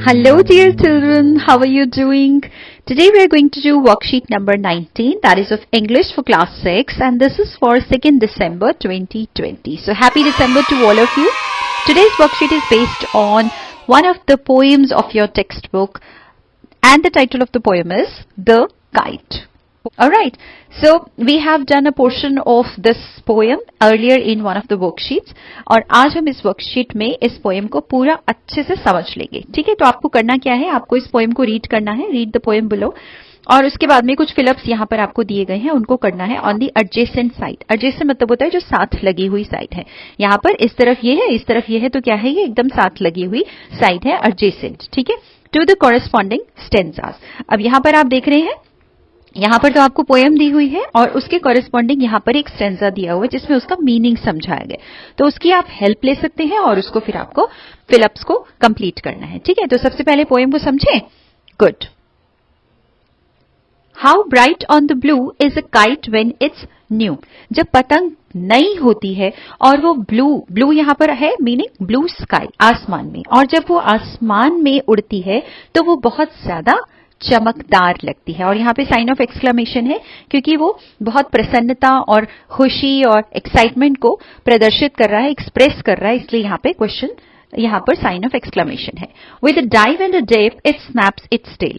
Hello dear children, how are you doing? Today we are going to do worksheet number 19, that is of English for class 6, and this is for 2nd December 2020. So happy December to all of you. Today's worksheet is based on one of the poems of your textbook, and the title of the poem is The Kite. Alright, so we have done a portion of this poem earlier in one of the worksheets और आज हम इस worksheet में इस poem को पूरा अच्छे से समझ लेंगे. ठीक है, तो आपको करना क्या है, आपको इस पोएम को रीड करना है, रीड द पोएम बिलो, और उसके बाद में कुछ फिलअप्स यहाँ पर आपको दिए गए हैं, उनको करना है on the adjacent side. Adjacent मतलब होता है जो साथ लगी हुई साइड है. यहाँ पर इस तरफ ये है, इस तरफ ये है, तो क्या है, ये एकदम साथ लगी हुई साइड है, एडजेसेंट. ठीक है, टू द कॉरेस्पॉन्डिंग स्टेंजास. अब यहाँ पर आप देख रहे हैं, यहाँ पर तो आपको पोएम दी हुई है और उसके कॉरेस्पॉन्डिंग यहाँ पर एक स्टेंजा दिया हुआ है जिसमें उसका मीनिंग समझाया गया. तो उसकी आप हेल्प ले सकते हैं और उसको फिर आपको फिलअप्स को कंप्लीट करना है. ठीक है, तो सबसे पहले पोएम को समझें. Good. How bright on the blue is a kite when it's new. जब पतंग नई होती है और वो ब्लू यहाँ पर है मीनिंग ब्लू स्काई, आसमान में, और जब वो आसमान में उड़ती है तो वो बहुत ज्यादा चमकदार लगती है. और यहाँ पे साइन ऑफ एक्सक्लेमेशन है क्योंकि वो बहुत प्रसन्नता और खुशी और एक्साइटमेंट को प्रदर्शित कर रहा है, एक्सप्रेस कर रहा है, इसलिए यहाँ पे क्वेश्चन, यहाँ पर साइन ऑफ एक्सक्लेमेशन है. With a dive and a dip it snaps its tail.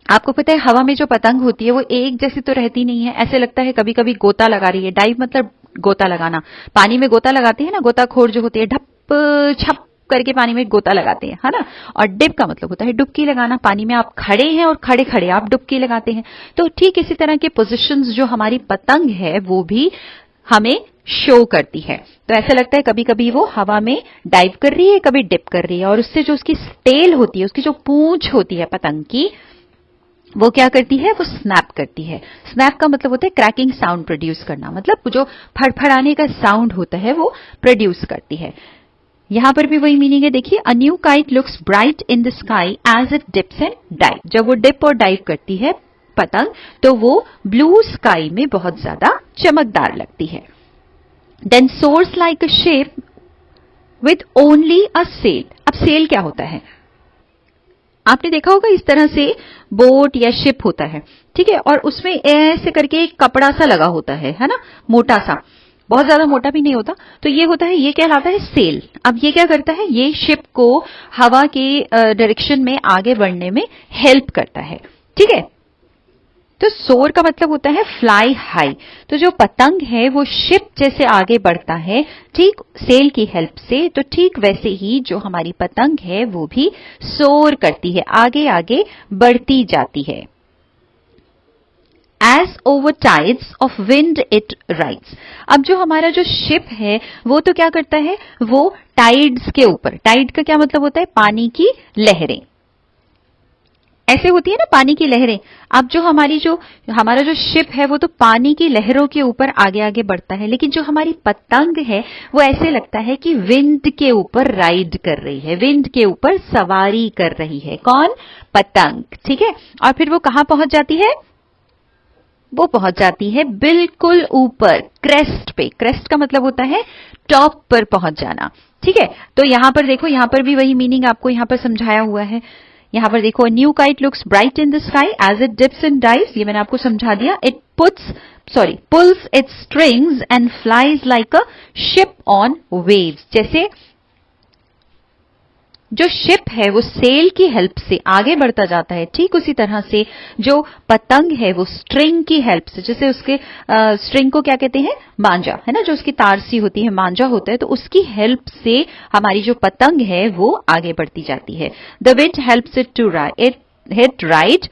आपको पता है हवा में जो पतंग होती है वो एक जैसी तो रहती नहीं है, ऐसे लगता है कभी कभी गोता लगा रही है. डाइव मतलब गोता लगाना, पानी में गोता लगाते हैं ना, गोताखोर जो होती है, ढप छप करके पानी में गोता लगाते हैं, है ना. और डिप का मतलब होता है डुबकी लगाना, पानी में आप खड़े हैं और खड़े खड़े आप डुबकी लगाते हैं. तो ठीक इसी तरह के पोजीशंस जो हमारी पतंग है वो भी हमें शो करती है. तो ऐसा लगता है कभी कभी वो हवा में डाइव कर रही है, कभी डिप कर रही है, और उससे जो उसकी टेल होती है, उसकी जो पूंछ होती है पतंग की, वो क्या करती है, वो स्नैप करती है. स्नैप का मतलब होता है क्रैकिंग साउंड प्रोड्यूस करना, मतलब जो फड़फड़ाने का साउंड होता है वो प्रोड्यूस करती है. यहां पर भी वही मीनिंग है. देखिए, a new kite looks bright in the sky as it dips and dive. जब वो डिप और डाइव करती है पतंग तो वो ब्लू स्काई में बहुत ज्यादा चमकदार लगती है. Then soars like a ship with only a sail. अब सेल क्या होता है, आपने देखा होगा इस तरह से बोट या शिप होता है, ठीक है, और उसमें ऐसे करके एक कपड़ा सा लगा होता है ना, मोटा सा, बहुत ज्यादा मोटा भी नहीं होता. तो ये होता है, ये कहलाता है सेल. अब ये क्या करता है, ये शिप को हवा के डायरेक्शन में आगे बढ़ने में हेल्प करता है. ठीक है, तो सोर का मतलब होता है फ्लाई हाई. तो जो पतंग है वो शिप जैसे आगे बढ़ता है ठीक सेल की हेल्प से, तो ठीक वैसे ही जो हमारी पतंग है वो भी सोर करती है, आगे आगे बढ़ती जाती है. As over tides of wind it rides. अब जो हमारा जो शिप है वो तो क्या करता है, वो टाइड्स के ऊपर, टाइड का क्या मतलब होता है, पानी की लहरें, ऐसे होती है ना पानी की लहरें. अब जो हमारा जो शिप है वो तो पानी की लहरों के ऊपर आगे आगे बढ़ता है, लेकिन जो हमारी पतंग है वो ऐसे लगता है कि विंड के ऊपर राइड कर रही है, विंड के ऊपर सवारी कर रही है. कौन, पतंग. ठीक है, और फिर वो कहां पहुंच जाती है, वो पहुंच जाती है बिल्कुल ऊपर, क्रेस्ट पे. क्रेस्ट का मतलब होता है टॉप पर पहुंच जाना. ठीक है, तो यहां पर देखो, यहां पर भी वही मीनिंग आपको यहां पर समझाया हुआ है. यहां पर देखो, new kite looks bright in the sky as it dips and dives. ये मैंने आपको समझा दिया. It pulls its strings and flies like a ship on waves. जैसे जो शिप है वो सेल की हेल्प से आगे बढ़ता जाता है, ठीक उसी तरह से जो पतंग है वो स्ट्रिंग की हेल्प से, जैसे उसके स्ट्रिंग को क्या कहते हैं, मांजा, है ना, जो उसकी तार सी होती है, मांजा होता है, तो उसकी हेल्प से हमारी जो पतंग है वो आगे बढ़ती जाती है. The wind helps it to hit right.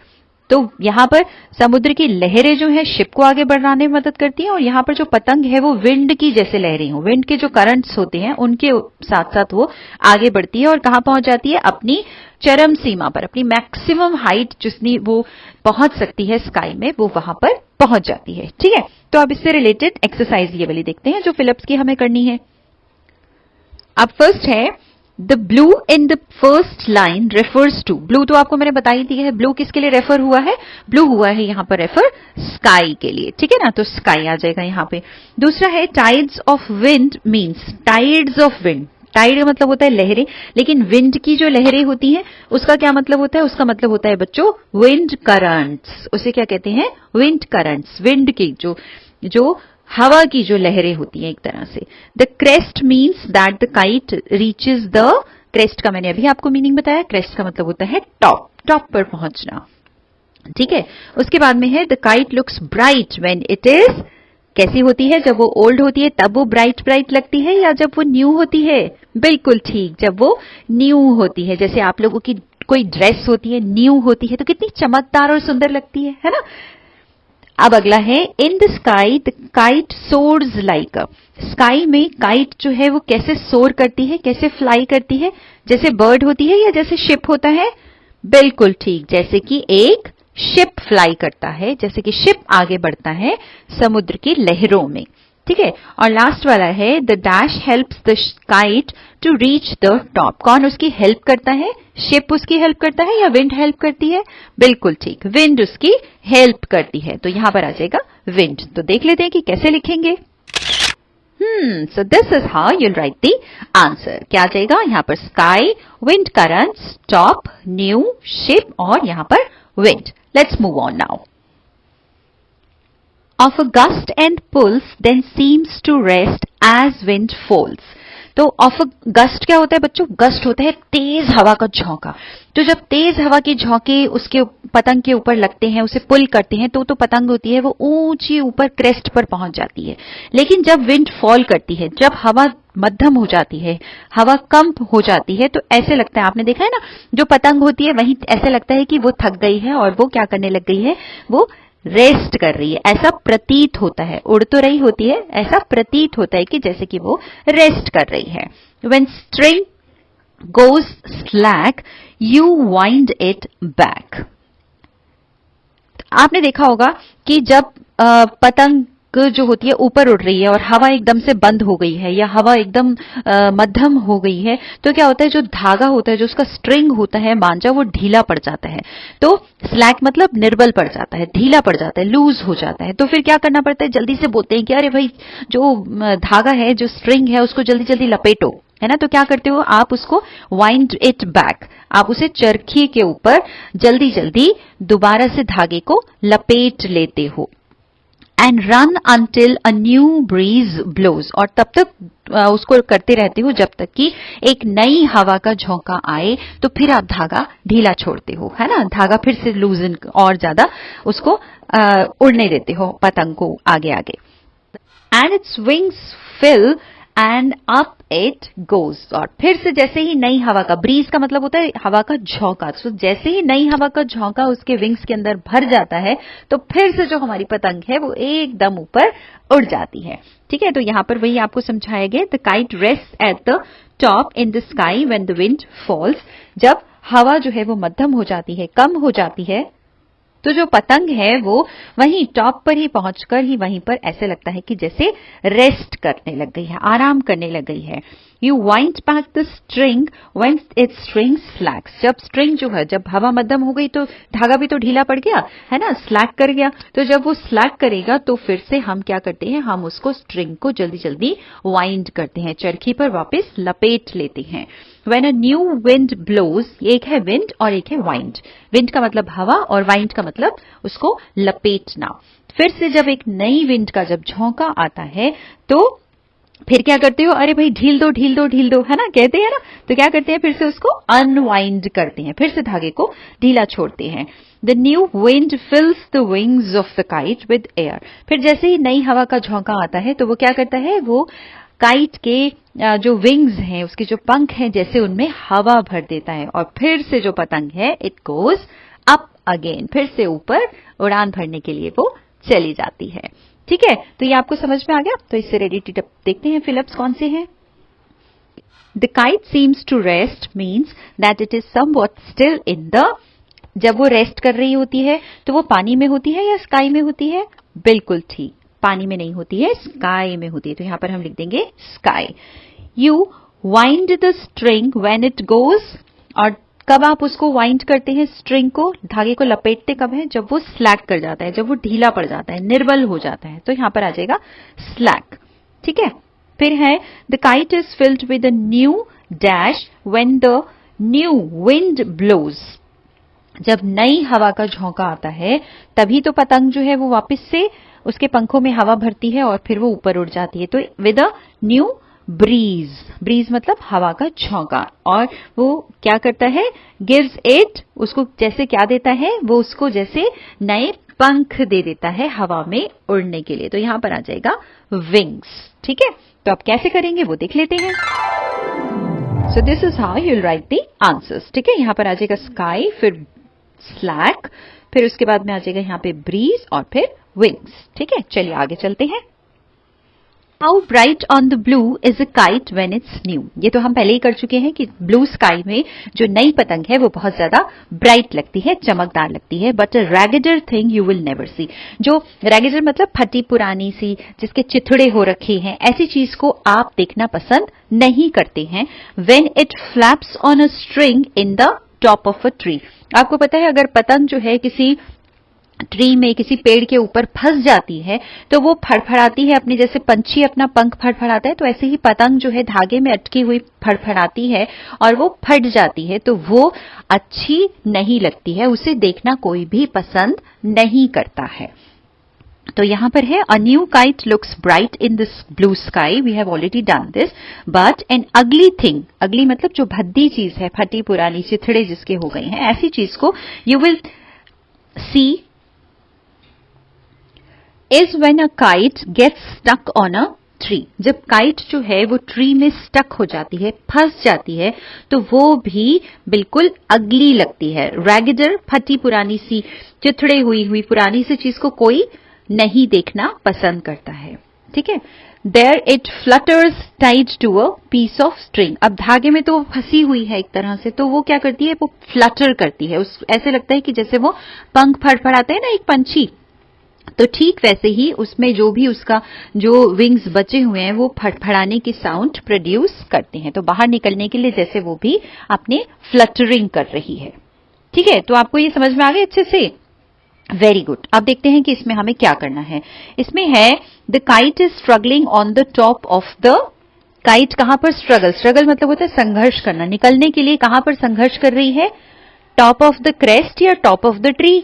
तो यहां पर समुद्र की लहरें जो है शिप को आगे बढ़ाने में मदद करती हैं, और यहां पर जो पतंग है वो विंड की जैसे लहरें हो, विंड के जो करंट्स होते हैं उनके साथ साथ वो आगे बढ़ती है और कहां पहुंच जाती है, अपनी चरम सीमा पर, अपनी मैक्सिमम हाइट जितनी वो पहुंच सकती है स्काई में, वो वहां पर पहुंच जाती है. ठीक है, तो अब इससे रिलेटेड एक्सरसाइज ये वाली देखते हैं जो फिलअप्स की हमें करनी है. अब फर्स्ट है, the blue in the first line refers to. Blue तो आपको मैंने बताई दी है, ब्लू किसके लिए रेफर हुआ है, ब्लू हुआ है यहां पर रेफर स्काई के लिए. ठीक है ना, तो स्काई आ जाएगा यहां पे. दूसरा है, tides of wind means, tides of wind, tide का मतलब होता है लहरें, लेकिन विंड की जो लहरें होती हैं उसका क्या मतलब होता है? उसका मतलब होता है बच्चों विंड करंट्स। उसे क्या कहते हैं? Wind currents. विंड की जो हवा की जो लहरें होती हैं एक तरह से। The crest means that the kite reaches the, crest का मैंने अभी आपको मीनिंग बताया, क्रेस्ट का मतलब होता है टॉप, टॉप पर पहुंचना। ठीक है, उसके बाद में है the kite looks bright when it is, कैसी होती है? जब वो ओल्ड होती है तब वो ब्राइट ब्राइट लगती है, या जब वो न्यू होती है? बिल्कुल ठीक, जब वो न्यू होती है। जैसे आप लोगों की कोई ड्रेस होती है, न्यू होती है, तो कितनी चमकदार और सुंदर लगती है ना? अब अगला है इन the sky the kite source like a, sky में काइट जो है वो कैसे सोर करती है, कैसे फ्लाई करती है? जैसे बर्ड होती है या जैसे शिप होता है? बिल्कुल ठीक, जैसे कि एक शिप फ्लाई करता है, जैसे कि शिप आगे बढ़ता है समुद्र की लहरों में। ठीक है, और लास्ट वाला है the dash helps the kite to reach the top. कौन उसकी हेल्प करता है? शिप उसकी हेल्प करता है या विंड हेल्प करती है? बिल्कुल ठीक, विंड उसकी हेल्प करती है। तो यहां पर आ जाएगा विंड। तो देख लेते हैं कि कैसे लिखेंगे। So this is how you'll write the answer. क्या आ जाएगा? यहाँ पर sky, wind currents, top, new, ship और यहाँ पर wind. Let's move on now. Of a gust and pulse then seems to rest as wind falls. तो of gust क्या होता है बच्चों? गस्ट होता है तेज हवा का झोंका। तो जब तेज हवा के झोंके उसके पतंग के ऊपर लगते हैं, उसे पुल करते हैं, तो पतंग होती है वो ऊंची ऊपर क्रेस्ट पर पहुंच जाती है। लेकिन जब विंड फॉल करती है, जब हवा मध्यम हो जाती है, हवा कम हो जाती है, तो ऐसे लगता है, आपने देखा है ना, जो पतंग होती है वहीं ऐसे लगता है कि वो थक गई है और वो क्या करने लग गई है, वो रेस्ट कर रही है, ऐसा प्रतीत होता है। उड़ तो रही होती है, ऐसा प्रतीत होता है कि जैसे कि वो रेस्ट कर रही है। When string goes slack, you wind it back. आपने देखा होगा कि जब पतंग जो होती है ऊपर उड़ रही है और हवा एकदम से बंद हो गई है या हवा एकदम मध्यम हो गई है, तो क्या होता है, जो धागा होता है, जो उसका स्ट्रिंग होता है मांझा, वो ढीला पड़ जाता है। तो स्लैक मतलब निर्बल पड़ जाता है, ढीला पड़ जाता है, लूज हो जाता है। तो फिर क्या करना पड़ता है? जल्दी से बोलते हैं कि अरे भाई जो धागा है, जो स्ट्रिंग है, उसको जल्दी जल्दी लपेटो, है ना। तो क्या करते हो आप? उसको वाइंड इट बैक, आप उसे चरखी के ऊपर जल्दी जल्दी दोबारा से धागे को लपेट लेते हो। And run until a new breeze blows, और तब तक उसको करते रहते हो जब तक कि एक नई हवा का झोंका आए, तो फिर आप धागा ढीला छोड़ते हो, है ना। धागा फिर से लूजन और ज्यादा उसको उड़ने देते हो, पतंग को आगे आगे। And its wings fill and up it goes, और फिर से जैसे ही नई हवा का, ब्रीज का मतलब होता है हवा का झोंका, तो जैसे ही नई हवा का झोंका उसके विंग्स के अंदर भर जाता है, तो फिर से जो हमारी पतंग है वो एकदम ऊपर उड़ जाती है। ठीक है, तो यहां पर वही आपको समझाया गया, the kite rest at the top in the sky when the wind falls. जब हवा जो है वो मध्यम हो जाती है, कम हो जाती है, तो जो पतंग है वो वहीं टॉप पर ही पहुंचकर ही वहीं पर ऐसे लगता है कि जैसे रेस्ट करने लग गई है, आराम करने लग गई है। You wind back the string when it's string slacks, जब स्ट्रिंग जो है, जब हवा मध्यम हो गई तो धागा भी तो ढीला पड़ गया, है ना, स्लैक कर गया। तो जब वो स्लैक करेगा तो फिर से हम क्या करते हैं? हम उसको स्ट्रिंग को जल्दी जल्दी वाइंड करते हैं, चरखी पर वापस लपेट लेते हैं। When a new wind blows, एक है विंड और एक है वाइंड। विंड का मतलब हवा और वाइंड का मतलब उसको लपेटना। फिर से जब एक नई विंड का जब झोंका आता है, तो फिर क्या करते हो? अरे भाई ढील दो ढील दो ढील दो, है ना, कहते हैं ना। तो क्या करते हैं? फिर से उसको अनवाइंड करते हैं, फिर से धागे को ढीला छोड़ते हैं। The new wind फिल्स the wings of the kite with air, फिर जैसे ही नई हवा का झोंका आता है तो वो क्या करता है? वो काइट के जो विंग्स हैं, उसके जो पंख हैं, जैसे उनमें हवा भर देता है, और फिर से जो पतंग है इट गोज अप अगेन, फिर से ऊपर उड़ान भरने के लिए वो चली जाती है। ठीक है, तो ये आपको समझ में आ गया। तो इससे रेडिटेटिव देखते हैं फिलअप्स कौन से हैं। The kite seems to rest means that it is somewhat still in the, जब वो रेस्ट कर रही होती है तो वो पानी में होती है या स्काई में होती है? बिल्कुल ठीक, पानी में नहीं होती है, स्काई में होती है। तो यहां पर हम लिख देंगे sky. You wind the string when it goes, और कब आप उसको वाइंड करते हैं? स्ट्रिंग को, धागे को लपेटते कब है? जब वो स्लैक कर जाता है, जब वो ढीला पड़ जाता है, निर्बल हो जाता है। तो यहां पर आ जाएगा स्लैक। ठीक है, फिर है the kite is filled with a new dash when the new wind blows. जब नई हवा का झोंका आता है तभी तो पतंग जो है वो वापस से उसके पंखों में हवा भरती है और फिर वो ऊपर उड़ जाती है। तो with a new breeze, breeze मतलब हवा का झोंका, और वो क्या करता है, गिव्स इट, उसको जैसे क्या देता है, वो उसको जैसे नए पंख दे देता है हवा में उड़ने के लिए। तो यहां पर आ जाएगा विंग्स। ठीक है, तो आप कैसे करेंगे वो देख लेते हैं। So this is how you will write the answers. ठीक है, यहां पर आ जाएगा स्काई, फिर स्लैक, फिर उसके बाद में आ जाएगा यहाँ पे ब्रीज और फिर विंग्स। ठीक है, चलिए आगे चलते हैं। How bright on the blue is a kite when it's new. ये तो हम पहले ही कर चुके हैं कि ब्लू स्काई में जो नई पतंग है वो बहुत ज्यादा ब्राइट लगती है, चमकदार लगती है। But a raggeder thing you will never see. जो रैगेडर मतलब फटी पुरानी सी, जिसके चिथड़े हो रखे हैं, ऐसी चीज को आप देखना पसंद नहीं करते हैं। When it flaps on a string in the top of a tree. आपको पता है अगर पतंग जो है किसी ट्री में, किसी पेड़ के ऊपर फंस जाती है तो वो फड़फड़ाती है, अपनी जैसे पंछी अपना पंख फड़फड़ाता है, तो ऐसे ही पतंग जो है धागे में अटकी हुई फड़फड़ाती है और वो फट जाती है, तो वो अच्छी नहीं लगती है, उसे देखना कोई भी पसंद नहीं करता है। तो यहां पर है a new kite looks bright in this blue sky, we have already done this. But an अगली थिंग, अगली मतलब जो भद्दी चीज है, फटी पुरानी, चिथड़े जिसके हो गए हैं, ऐसी चीज को you will see is when a kite gets stuck on a tree. जब काइट जो है वो ट्री में स्टक हो जाती है, फंस जाती है, तो वो भी बिल्कुल अगली लगती है। रैगेडर, फटी पुरानी सी, चिथड़े हुई पुरानी सी चीज को कोई नहीं देखना पसंद करता है। ठीक है, there it flutters tied to a piece of string. अब धागे में तो वो फंसी हुई है एक तरह से, तो वो क्या करती है, वो फ्लटर करती है, ऐसे लगता है कि जैसे वो पंख फड़फड़ाते हैं ना एक पंछी, तो ठीक वैसे ही उसमें जो भी उसका जो विंग्स बचे हुए हैं वो फड़फड़ाने की साउंड प्रोड्यूस करते हैं। तो बाहर निकलने के लिए जैसे वो भी अपने फ्लटरिंग कर रही है। ठीक है, तो आपको ये समझ में आ गया अच्छे से? Very good. अब देखते हैं कि इसमें हमें क्या करना है। इसमें है the kite is struggling on the top of the. Kite कहां पर स्ट्रगल, स्ट्रगल मतलब होता है संघर्ष करना, निकलने के लिए कहां पर संघर्ष कर रही है, टॉप ऑफ द क्रेस्ट या टॉप ऑफ द ट्री?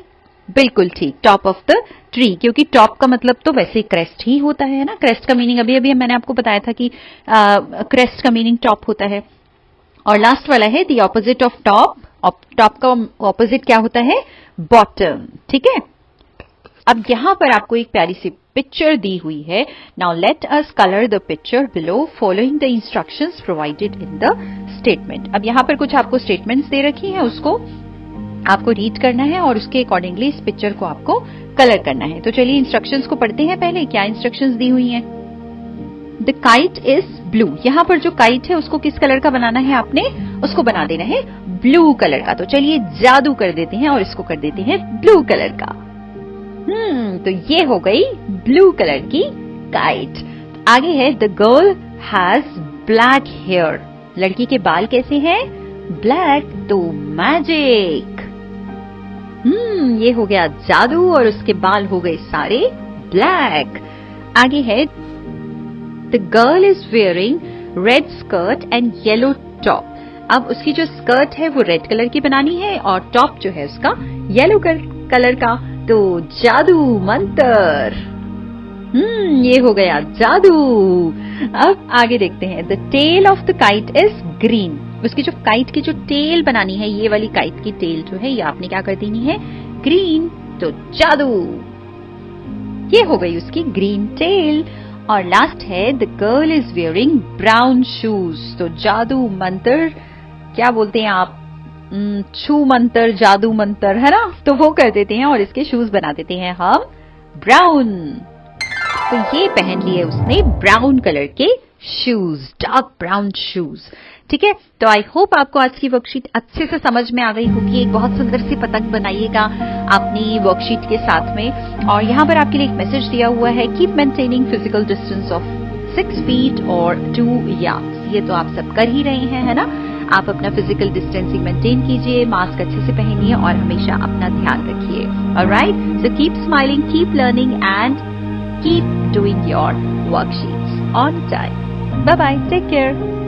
बिल्कुल ठीक, टॉप ऑफ द ट्री, क्योंकि टॉप का मतलब तो वैसे क्रेस्ट ही होता है ना। क्रेस्ट का मीनिंग अभी अभी मैंने आपको बताया था कि क्रेस्ट का मीनिंग टॉप होता है। और लास्ट वाला है the opposite of top. Top का ऑपोजिट क्या होता है, बॉटम। ठीक है, अब यहां पर आपको एक प्यारी सी पिक्चर दी हुई है। Now let us colour the picture below following the instructions provided in the statement. अब यहां पर कुछ आपको स्टेटमेंट्स दे रखी हैं, उसको आपको रीड करना है और उसके अकॉर्डिंगली इस पिक्चर को आपको कलर करना है। तो चलिए इंस्ट्रक्शंस को पढ़ते हैं पहले। क्या इंस्ट्रक्शंस दी हुई हैं? The kite is blue. यहां पर जो काइट है उसको किस कलर का बनाना है आपने, उसको बना देना है ब्लू कलर का। तो चलिए जादू कर देते हैं और इसको कर देते हैं ब्लू कलर का। तो ये हो गई ब्लू कलर की काइट। आगे है the girl has black hair. लड़की के बाल कैसे हैं, ब्लैक। तो मैजिक। ये हो गया जादू और उसके बाल हो गए सारे ब्लैक। आगे है the girl is wearing red skirt and yellow top. अब उसकी जो स्कर्ट है वो रेड कलर की बनानी है और टॉप जो है उसका येलो कलर का। तो जादू मंत्र। ये हो गया जादू। अब आगे देखते हैं the tail of the kite is green. उसकी जो काइट की जो टेल बनानी है, ये वाली काइट की टेल जो है ये आपने क्या कर देनी है, ग्रीन। तो जादू, ये हो गई उसकी ग्रीन टेल। और लास्ट है the girl is wearing brown shoes. तो जादू मंत्र, क्या बोलते हैं आप, छू मंत्र, जादू मंत्र, है ना। तो वो कर देते हैं और इसके शूज बना देते हैं हम ब्राउन। तो ये पहन लिए उसने ब्राउन कलर के शूज, डार्क ब्राउन शूज। ठीक है, तो आई होप आपको आज की वर्कशीट अच्छे से समझ में आ गई होगी। एक बहुत सुंदर सी पतंग बनाइएगा अपनी वर्कशीट के साथ में। और यहाँ पर आपके लिए एक मैसेज दिया हुआ है, keep maintaining physical distance of 6 feet और 2 yards। ये तो आप सब कर ही रहे हैं, है ना। आप अपना फिजिकल डिस्टेंसिंग मेंटेन कीजिए, मास्क अच्छे से पहनिए और हमेशा अपना ध्यान रखिए। Alright, so keep smiling, keep learning and keep doing your worksheets on time. Bye bye, take care.